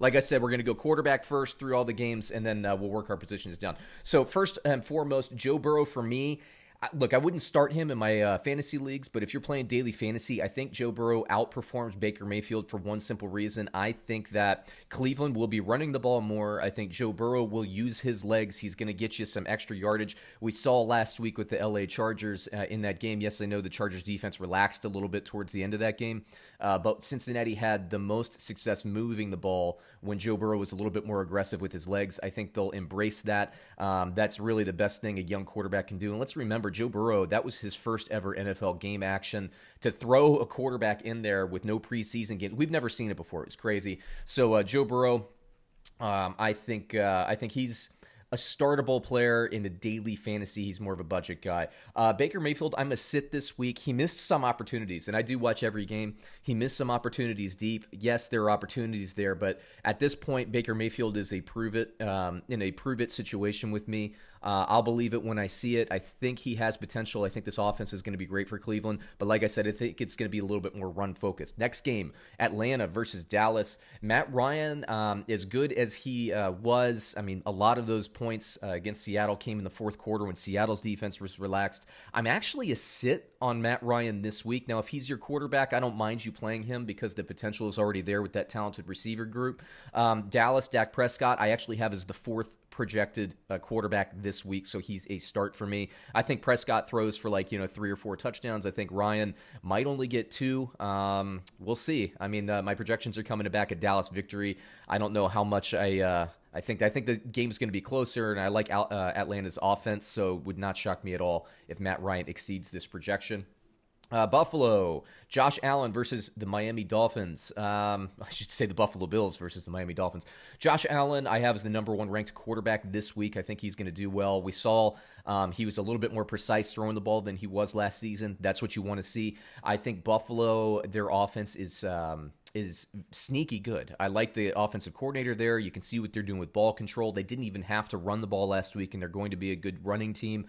Like I said, we're going to go quarterback first through all the games, and then we'll work our positions down. So first and foremost, Joe Burrow for me. Look, I wouldn't start him in my fantasy leagues, but if you're playing daily fantasy, I think Joe Burrow outperforms Baker Mayfield for one simple reason. I think that Cleveland will be running the ball more. I think Joe Burrow will use his legs. He's going to get you some extra yardage. We saw last week with the LA Chargers in that game. Yes, I know the Chargers defense relaxed a little bit towards the end of that game, but Cincinnati had the most success moving the ball when Joe Burrow was a little bit more aggressive with his legs. I think they'll embrace that. That's really the best thing a young quarterback can do. And let's remember, Joe Burrow, that was his first ever NFL game action. To throw a quarterback in there with no preseason game, we've never seen it before. It's crazy. So Joe Burrow, I think he's a startable player in the daily fantasy. He's more of a budget guy. Baker Mayfield, I'm a sit this week. He missed some opportunities, and I do watch every game. He missed some opportunities deep. Yes, there are opportunities there, but at this point, Baker Mayfield is a prove it in a prove it situation with me. I'll believe it when I see it. I think he has potential. I think this offense is going to be great for Cleveland. But like I said, I think it's going to be a little bit more run-focused. Next game, Atlanta versus Dallas. Matt Ryan, as good as he was, I mean, a lot of those points against Seattle came in the fourth quarter when Seattle's defense was relaxed. I'm actually a sit on Matt Ryan this week. Now, if he's your quarterback, I don't mind you playing him because the potential is already there with that talented receiver group. Dallas, Dak Prescott, I actually have as the fourth projected quarterback this week, so he's a start for me. I think Prescott throws for 3 or 4 touchdowns. I think Ryan might only get 2. We'll see. I mean, my projections are coming back at Dallas victory. I don't know how much I think the game's going to be closer, and I like Atlanta's offense, so it would not shock me at all if Matt Ryan exceeds this projection. Buffalo, Josh Allen versus the Miami Dolphins. I should say the Buffalo Bills versus the Miami Dolphins. Josh Allen, I have as the number 1 ranked quarterback this week. I think he's going to do well. We saw he was a little bit more precise throwing the ball than he was last season. That's what you want to see. I think Buffalo, their offense is sneaky good. I like the offensive coordinator there. You can see what they're doing with ball control. They didn't even have to run the ball last week, and they're going to be a good running team.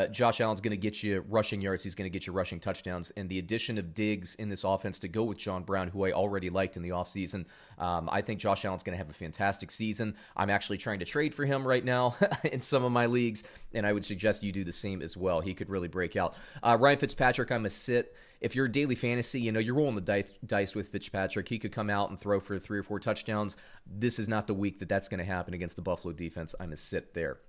Josh Allen's going to get you rushing yards. He's going to get you rushing touchdowns. And the addition of Diggs in this offense to go with John Brown, who I already liked in the offseason, I think Josh Allen's going to have a fantastic season. I'm actually trying to trade for him right now in some of my leagues, and I would suggest you do the same as well. He could really break out. Ryan Fitzpatrick, I'm a sit. If you're daily fantasy, you're rolling the dice with Fitzpatrick. He could come out and throw for 3 or 4 touchdowns. This is not the week that's going to happen against the Buffalo defense. I'm a sit there.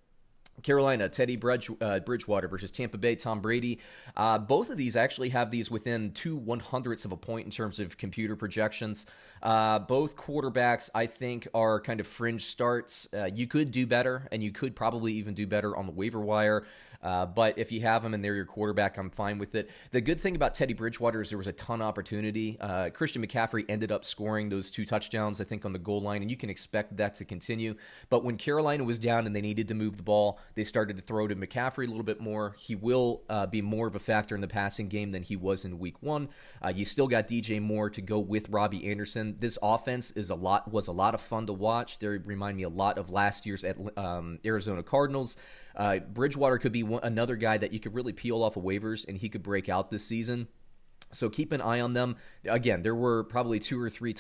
Carolina, Teddy Bridgewater versus Tampa Bay, Tom Brady. Both of these actually have these within 0.02 of a point in terms of computer projections. Both quarterbacks, I think, are kind of fringe starts. You could do better, and you could probably even do better on the waiver wire. But if you have them and they're your quarterback, I'm fine with it. The good thing about Teddy Bridgewater is there was a ton of opportunity. Christian McCaffrey ended up scoring those 2 touchdowns, I think, on the goal line, and you can expect that to continue. But when Carolina was down and they needed to move the ball, they started to throw to McCaffrey a little bit more. He will be more of a factor in the passing game than he was in week 1. You still got DJ Moore to go with Robbie Anderson. This offense was a lot of fun to watch. They remind me a lot of last year's Arizona Cardinals. Bridgewater could be another guy that you could really peel off of waivers, and he could break out this season. So keep an eye on them. Again, there were probably 2 or 3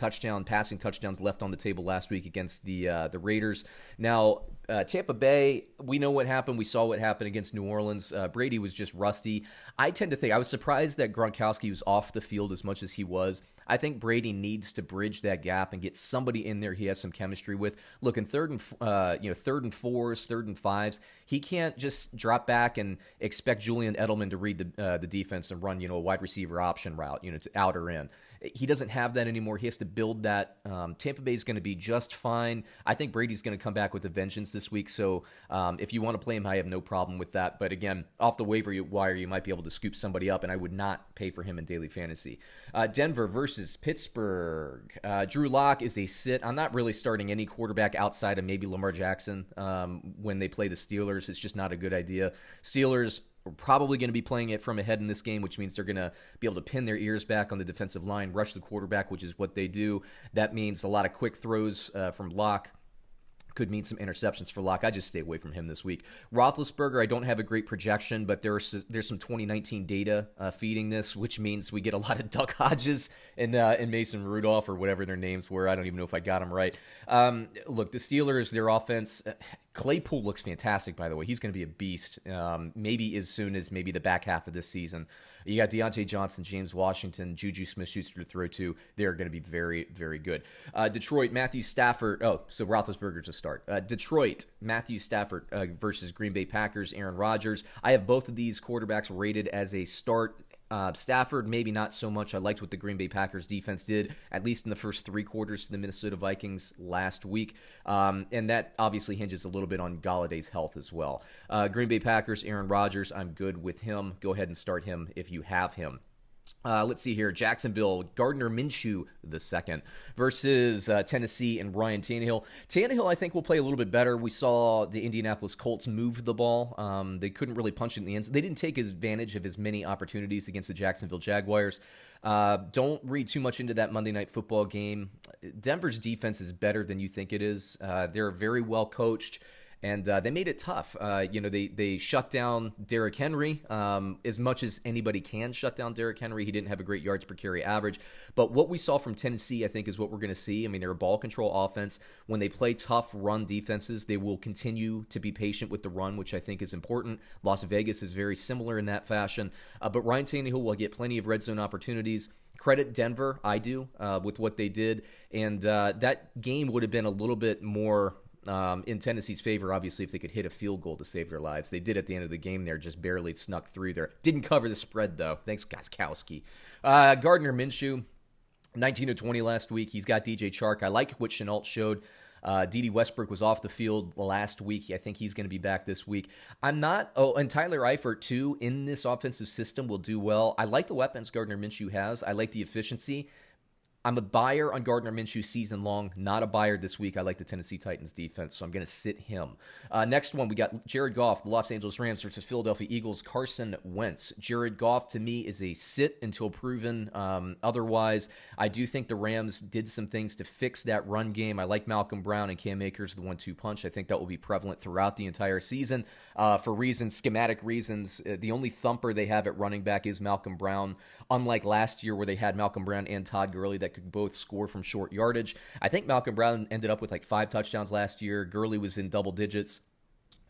passing touchdowns left on the table last week against the Raiders. Now, Tampa Bay, we know what happened. We saw what happened against New Orleans. Brady was just rusty. I tend to think, I was surprised that Gronkowski was off the field as much as he was. I think Brady needs to bridge that gap and get somebody in there he has some chemistry with. Look, in third and 4s, 3rd and 5s, he can't just drop back and expect Julian Edelman to read the defense and run, a wide receiver option route, to out or in. He doesn't have that anymore. He has to build that. Tampa Bay is going to be just fine. I think Brady's going to come back with a vengeance this week. So if you want to play him, I have no problem with that. But again, off the waiver wire, you might be able to scoop somebody up, and I would not pay for him in daily fantasy. Denver versus Pittsburgh. Drew Lock is a sit. I'm not really starting any quarterback outside of maybe Lamar Jackson when they play the Steelers. It's just not a good idea. Steelers, we're probably going to be playing it from ahead in this game, which means they're going to be able to pin their ears back on the defensive line, rush the quarterback, which is what they do. That means a lot of quick throws from Locke. could mean some interceptions for Locke. I just stay away from him this week. Roethlisberger, I don't have a great projection, but there's some 2019 data feeding this, which means we get a lot of Duck Hodges and Mason Rudolph, or whatever their names were. I don't even know if I got them right. Look, the Steelers, their offense, Claypool looks fantastic, by the way. He's going to be a beast, maybe as soon as maybe the back half of this season. You got Deontay Johnson, James Washington, Juju Smith-Schuster to throw to. They're going to be very, very good. Detroit, Matthew Stafford. Oh, so Roethlisberger's a start. Detroit, Matthew Stafford versus Green Bay Packers, Aaron Rodgers. I have both of these quarterbacks rated as a start. Stafford, maybe not so much. I liked what the Green Bay Packers defense did, at least in the first 3 quarters to the Minnesota Vikings last week. And that obviously hinges a little bit on Galladay's health as well. Green Bay Packers, Aaron Rodgers, I'm good with him. Go ahead and start him if you have him. Let's see here. Jacksonville, Gardner Minshew II versus Tennessee and Ryan Tannehill. Tannehill, I think, will play a little bit better. We saw the Indianapolis Colts move the ball. They couldn't really punch it in the end. They didn't take advantage of as many opportunities against the Jacksonville Jaguars. Don't read too much into that Monday Night Football game. Denver's defense is better than you think it is. They're very well coached. And they made it tough. They shut down Derrick Henry as much as anybody can shut down Derrick Henry. He didn't have a great yards per carry average. But what we saw from Tennessee, I think, is what we're going to see. I mean, they're a ball control offense. When they play tough run defenses, they will continue to be patient with the run, which I think is important. Las Vegas is very similar in that fashion. But Ryan Tannehill will get plenty of red zone opportunities. Credit Denver, I do, with what they did. And that game would have been a little bit more in Tennessee's favor, obviously, if they could hit a field goal to save their lives. They did at the end of the game there, just barely snuck through there. Didn't cover the spread, though. Thanks, Gostkowski. Gardner Minshew, 19-20 last week. He's got DJ Chark. I like what Chenault showed. D.D. Westbrook was off the field last week. I think he's going to be back this week. And Tyler Eifert, too, in this offensive system will do well. I like the weapons Gardner Minshew has. I like the efficiency. I'm a buyer on Gardner Minshew season long, not a buyer this week. I like the Tennessee Titans defense, so I'm going to sit him. Next one, we got Jared Goff, the Los Angeles Rams versus Philadelphia Eagles, Carson Wentz. Jared Goff, to me, is a sit until proven otherwise. I do think the Rams did some things to fix that run game. I like Malcolm Brown and Cam Akers, the 1-2 punch. I think that will be prevalent throughout the entire season. For schematic reasons, the only thumper they have at running back is Malcolm Brown, unlike last year where they had Malcolm Brown and Todd Gurley that could both score from short yardage. I think Malcolm Brown ended up with like 5 touchdowns last year. Gurley was in double digits.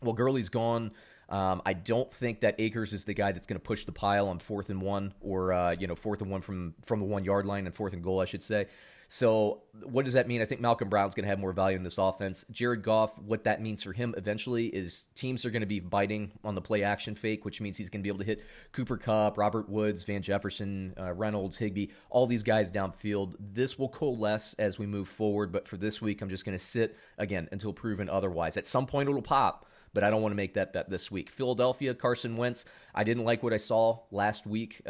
Well, Gurley's gone. I don't think that Akers is the guy that's going to push the pile on 4th and 1 or 4th and 1 from the 1 yard line and 4th and goal, I should say. So what does that mean? I think Malcolm Brown's going to have more value in this offense. Jared Goff, what that means for him eventually is teams are going to be biting on the play action fake, which means he's going to be able to hit Cooper Kupp, Robert Woods, Van Jefferson, Reynolds, Higbee, all these guys downfield. This will coalesce as we move forward, but for this week, I'm just going to sit, again, until proven otherwise. At some point, it'll pop, but I don't want to make that bet this week. Philadelphia, Carson Wentz, I didn't like what I saw last week.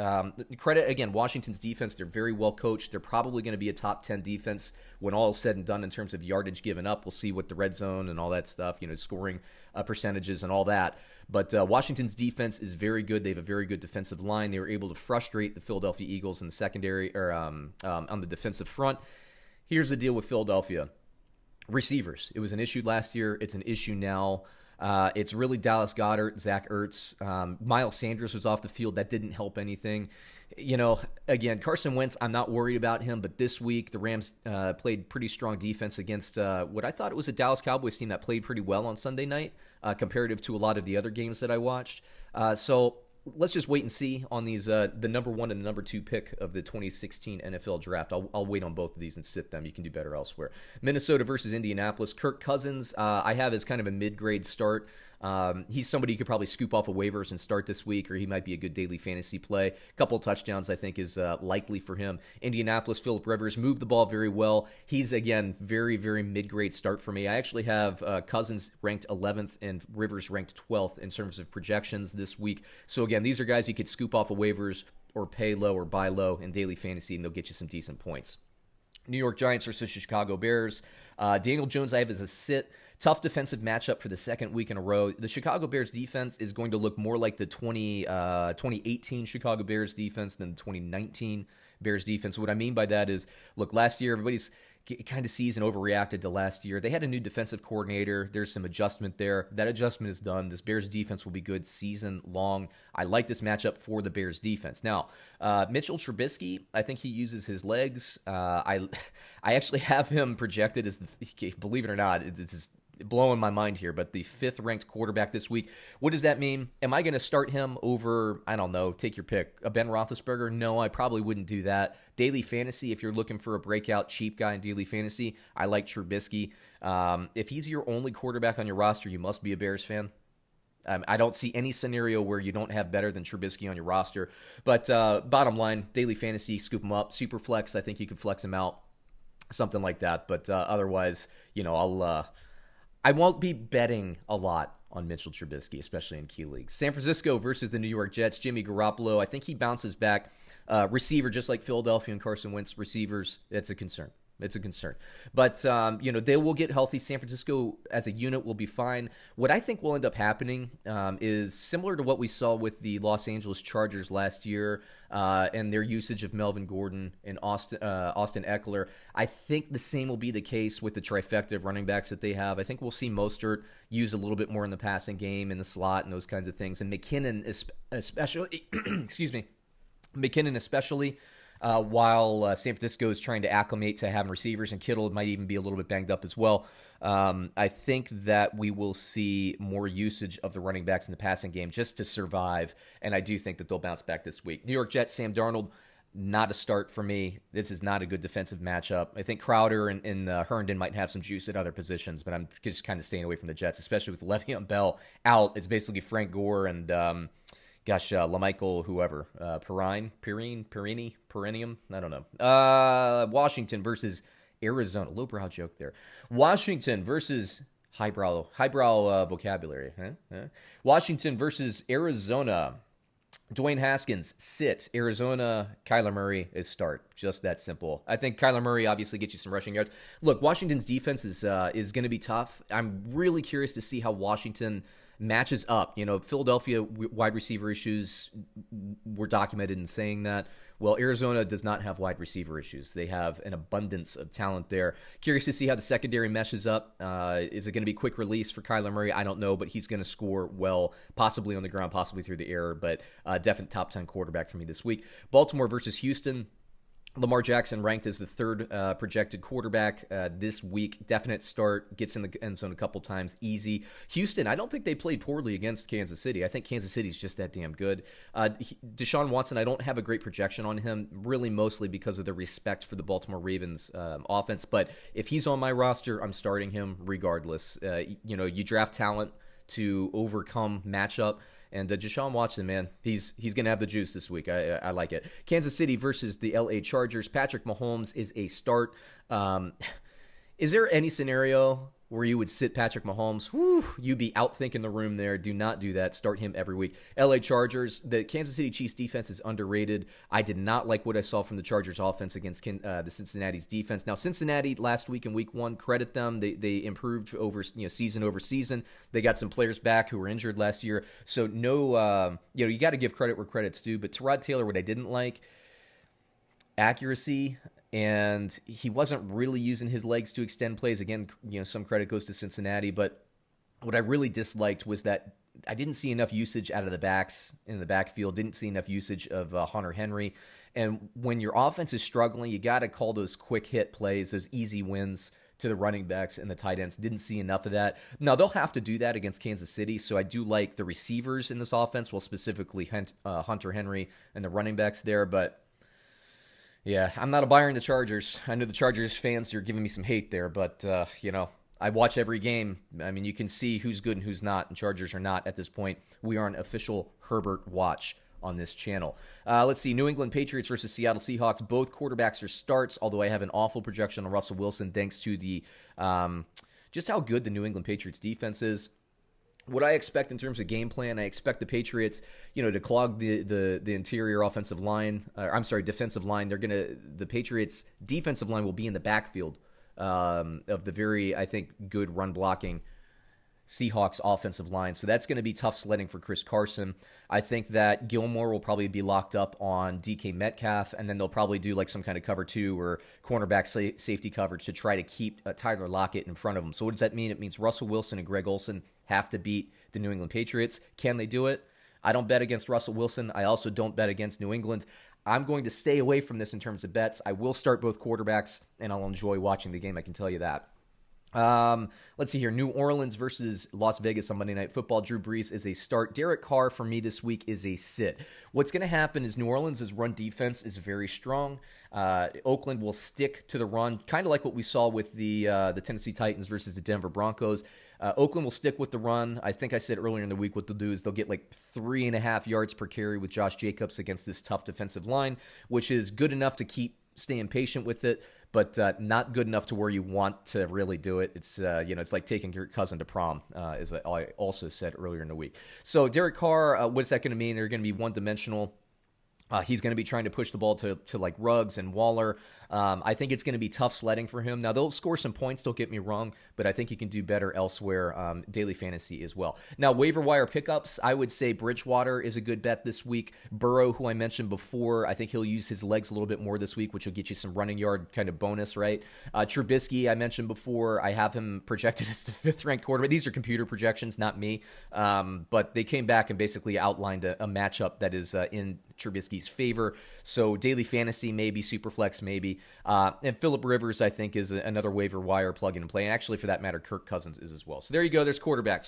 Credit, again, Washington's defense. They're very well coached. They're probably going to be a top 10 defense when all is said and done in terms of yardage given up. We'll see what the red zone and all that stuff, scoring percentages and all that. But Washington's defense is very good. They have a very good defensive line. They were able to frustrate the Philadelphia Eagles in the secondary or on the defensive front. Here's the deal with Philadelphia. Receivers. It was an issue last year. It's an issue now. It's really Dallas Goedert, Zach Ertz. Miles Sanders was off the field. That didn't help anything. Again, Carson Wentz, I'm not worried about him, but this week the Rams played pretty strong defense against what I thought it was a Dallas Cowboys team that played pretty well on Sunday night, comparative to a lot of the other games that I watched. So let's just wait and see on these the number 1 and the number 2 pick of the 2016 NFL draft. I'll wait on both of these and sit them. You can do better elsewhere. Minnesota versus Indianapolis. Kirk Cousins, I have as kind of a mid-grade start. He's somebody you could probably scoop off of waivers and start this week, or he might be a good daily fantasy play. A couple of touchdowns, I think, is likely for him. Indianapolis, Phillip Rivers moved the ball very well. He's, again, very, very mid-grade start for me. I actually have Cousins ranked 11th and Rivers ranked 12th in terms of projections this week. So, again, these are guys you could scoop off of waivers or pay low or buy low in daily fantasy, and they'll get you some decent points. New York Giants versus Chicago Bears. Daniel Jones I have as a sit. Tough defensive matchup for the second week in a row. The Chicago Bears defense is going to look more like the 2018 Chicago Bears defense than the 2019 Bears defense. What I mean by that is, look, last year everybody's kind of season overreacted to last year. They had a new defensive coordinator. There's some adjustment there. That adjustment is done. This Bears defense will be good season long. I like this matchup for the Bears defense. Now, Mitchell Trubisky, I think he uses his legs. I actually have him projected as believe it or not, it's blowing my mind here, but the 5th ranked quarterback this week. What does that mean? Am I going to start him over, I don't know, take your pick, a Ben Roethlisberger? No, I probably wouldn't do that. Daily fantasy, if you're looking for a breakout cheap guy in daily fantasy, I like Trubisky. If he's your only quarterback on your roster, you must be a Bears fan. I don't see any scenario where you don't have better than Trubisky on your roster. But bottom line, daily fantasy, scoop him up. Super flex, I think you could flex him out, something like that. But otherwise, I won't be betting a lot on Mitchell Trubisky, especially in key leagues. San Francisco versus the New York Jets. Jimmy Garoppolo, I think he bounces back. Receiver, just like Philadelphia and Carson Wentz, receivers, it's a concern. It's a concern. But, they will get healthy. San Francisco as a unit will be fine. What I think will end up happening is similar to what we saw with the Los Angeles Chargers last year and their usage of Melvin Gordon and Austin Eckler. I think the same will be the case with the trifecta of running backs that they have. I think we'll see Mostert used a little bit more in the passing game, in the slot, and those kinds of things. And McKinnon especially, excuse me, McKinnon especially, while San Francisco is trying to acclimate to having receivers, and Kittle might even be a little bit banged up as well. I think that we will see more usage of the running backs in the passing game just to survive, and I do think that they'll bounce back this week. New York Jets, Sam Darnold, not a start for me. This is not a good defensive matchup. I think Crowder and Herndon might have some juice at other positions, but I'm just kind of staying away from the Jets, especially with Le'Veon Bell out. It's basically Frank Gore and LaMichael, whoever, Perennium, I don't know. Washington versus Arizona. Lowbrow joke there. Washington versus highbrow vocabulary. Washington versus Arizona. Dwayne Haskins, sit. Arizona, Kyler Murray is start. Just that simple. I think Kyler Murray obviously gets you some rushing yards. Look, Washington's defense is going to be tough. I'm really curious to see how Washington matches up. Philadelphia wide receiver issues were documented in saying that. Well, Arizona does not have wide receiver issues. They have an abundance of talent there. Curious to see how the secondary meshes up. Is it going to be quick release for Kyler Murray? I don't know, but he's going to score well, possibly on the ground, possibly through the air, but definite top 10 quarterback for me this week. Baltimore versus Houston. Lamar Jackson ranked as the 3rd projected quarterback this week. Definite start, gets in the end zone a couple times, easy. Houston, I don't think they played poorly against Kansas City. I think Kansas City's just that damn good. Desean Watson, I don't have a great projection on him, really mostly because of the respect for the Baltimore Ravens offense. But if he's on my roster, I'm starting him regardless. You draft talent to overcome matchup. And Deshaun Watson, man, he's going to have the juice this week. I like it. Kansas City versus the LA Chargers. Patrick Mahomes is a start. Is there any scenario where you would sit Patrick Mahomes? Whew, you'd be outthinking the room there. Do not do that. Start him every week. LA Chargers, the Kansas City Chiefs defense is underrated. I did not like what I saw from the Chargers offense against the Cincinnati's defense. Now, Cincinnati last week in week 1, credit them. They improved over season over season. They got some players back who were injured last year. So you got to give credit where credit's due. But Tyrod Taylor, what I didn't like, accuracy, and he wasn't really using his legs to extend plays. Again, some credit goes to Cincinnati, but what I really disliked was that I didn't see enough usage out of the backs in the backfield, didn't see enough usage of Hunter Henry. And when your offense is struggling, you got to call those quick hit plays, those easy wins to the running backs and the tight ends. Didn't see enough of that. Now, they'll have to do that against Kansas City, so I do like the receivers in this offense, well, specifically Hunter Henry and the running backs there, but yeah, I'm not a buyer in the Chargers. I know the Chargers fans are giving me some hate there, but, I watch every game. I mean, you can see who's good and who's not, and Chargers are not at this point. We are on official Herbert watch on this channel. Let's see, New England Patriots versus Seattle Seahawks. Both quarterbacks are starts, although I have an awful projection on Russell Wilson thanks to the just how good the New England Patriots defense is. What I expect in terms of game plan, I expect the Patriots, to clog the interior offensive line. Defensive line. The Patriots' defensive line will be in the backfield of the very, I think, good run blocking Seahawks offensive line. So that's going to be tough sledding for Chris Carson. I think that Gilmore will probably be locked up on DK Metcalf, and then they'll probably do like some kind of cover 2 or cornerback safety coverage to try to keep Tyler Lockett in front of him. So what does that mean? It means Russell Wilson and Greg Olsen have to beat the New England Patriots. Can they do it? I don't bet against Russell Wilson. I also don't bet against New England. I'm going to stay away from this in terms of bets. I will start both quarterbacks, and I'll enjoy watching the game, I can tell you that. Let's see here. New Orleans versus Las Vegas on Monday Night Football. Drew Brees is a start. Derek Carr for me this week is a sit. What's going to happen is New Orleans' run defense is very strong. Oakland will stick to the run, kind of like what we saw with the Tennessee Titans versus the Denver Broncos. Oakland will stick with the run. I think I said earlier in the week what they'll do is they'll get like 3.5 yards per carry with Josh Jacobs against this tough defensive line, which is good enough to keep staying patient with it, but not good enough to where you want to really do it. It's it's like taking your cousin to prom, as I also said earlier in the week. So Derek Carr, what's that going to mean? They're going to be one-dimensional. He's going to be trying to push the ball to like Ruggs and Waller. I think it's going to be tough sledding for him. Now, they'll score some points, don't get me wrong, but I think he can do better elsewhere, daily fantasy as well. Now, waiver wire pickups, I would say Bridgewater is a good bet this week. Burrow, who I mentioned before, I think he'll use his legs a little bit more this week, which will get you some running yard kind of bonus, right? Trubisky, I mentioned before, I have him projected as the 5th-ranked quarterback. These are computer projections, not me, but they came back and basically outlined a matchup that is in Trubisky's favor. So daily fantasy, maybe, Superflex, maybe. And Phillip Rivers, I think, is another waiver wire plug-in and play. And actually, for that matter, Kirk Cousins is as well. So there you go. There's quarterbacks.